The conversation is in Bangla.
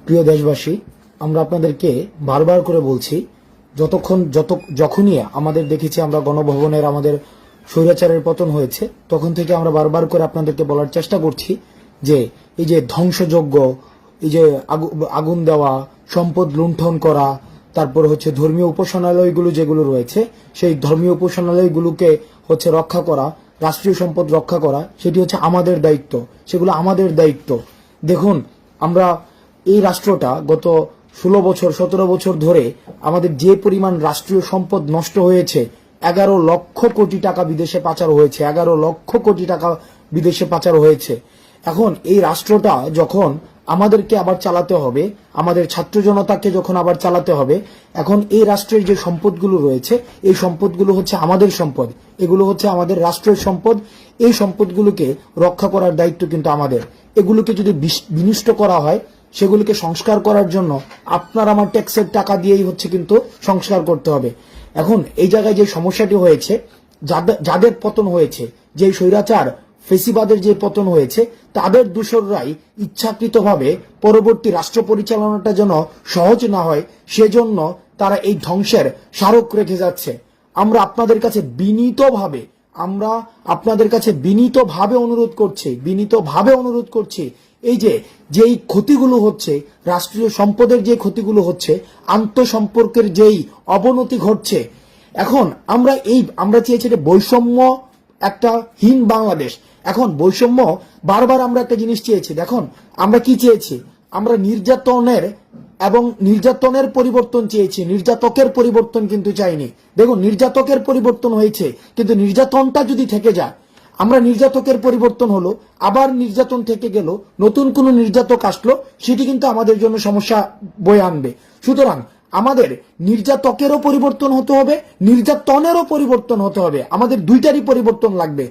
প্রিয় দেশবাসী, আমরা আপনাদেরকে বারবার করে বলছি, যখনই আমাদের দেখেছি আমরা গণভবনের আমাদের স্বৈরাচারের পতন হয়েছে, তখন থেকে আমরা বারবার করে আপনাদেরকে বলার চেষ্টা করছি যে এই যে ধ্বংসযজ্ঞ, এই যে আগুন দেওয়া, সম্পদ লুণ্ঠন করা, তারপর হচ্ছে ধর্মীয় উপাসনালয়গুলো যেগুলো রয়েছে, সেই ধর্মীয় উপাসনালয়গুলোকে হচ্ছে রক্ষা করা, রাষ্ট্রীয় সম্পদ রক্ষা করা, সেটি হচ্ছে আমাদের দায়িত্ব, সেগুলো আমাদের দায়িত্ব। দেখুন, আমরা এই রাষ্ট্রটা গত 16 বছর 17 বছর ধরে আমাদের যে পরিমাণ রাষ্ট্রীয় সম্পদ নষ্ট হয়েছে, 11 লক্ষ কোটি টাকা বিদেশে পাচার হয়েছে, 11 লক্ষ কোটি টাকা বিদেশে পাচার হয়েছে। এখন এই রাষ্ট্রটা যখন আমাদেরকে আবার চালাতে হবে, আমাদের ছাত্র জনতাকে যখন আবার চালাতে হবে, এখন এই রাষ্ট্রের যে সম্পদগুলো রয়েছে, এই সম্পদগুলো হচ্ছে আমাদের সম্পদ, এগুলো হচ্ছে আমাদের রাষ্ট্রের সম্পদ। এই সম্পদগুলোকে রক্ষা করার দায়িত্ব কিন্তু আমাদের। এগুলোকে যদি বিনষ্ট করা হয়, সেগুলোকে সংস্কার করার জন্য আপনার আমার ট্যাক্সের টাকা দিয়েই হচ্ছে কিন্তু সংস্কার করতে হবে। এখন এই জায়গায় যে সমস্যাটি হয়েছে, যাদের পতন হয়েছে, যে স্বৈরাচার ফেসিবাদের যে পতন হয়েছে, তাদের দূষররাই ইচ্ছাকৃতভাবে পরবর্তী রাষ্ট্র পরিচালনাটা যেন সহজ না হয়, সেজন্য তারা এই ধ্বংসের স্মারক রেখে যাচ্ছে। আমরা আপনাদের কাছে বিনীতভাবে অনুরোধ করছি, এই যেই ক্ষতিগুলো হচ্ছে, রাষ্ট্রীয় সম্পদের যে ক্ষতিগুলো হচ্ছে, আন্তঃসম্পর্কের যেই অবনতি ঘটছে, এখন আমরা চেয়েছি যে বৈষম্য একটা হীন বাংলাদেশ। এখন বৈষম্য বারবার আমরা একটা জিনিস চেয়েছি। দেখুন, আমরা কি চেয়েছি? আমরা নির্যাতনের পরিবর্তন চেয়েছি, নির্যাতকের পরিবর্তন কিন্তু চাইনি। দেখুন, নির্যাতকের পরিবর্তন হয়েছে, কিন্তু নির্যাতনটা যদি থেকে যায়, আমরা নির্যাতকের পরিবর্তন হলো, আবার নির্যাতন থেকে গেল, নতুন কোন নির্যাতক আসলো, সেটি কিন্তু আমাদের জন্য সমস্যা বয়ে আনবে। সুতরাং আমাদের নির্যাতকেরও পরিবর্তন হতে হবে, নির্যাতনেরও পরিবর্তন হতে হবে, আমাদের দুইটারই পরিবর্তন লাগবে।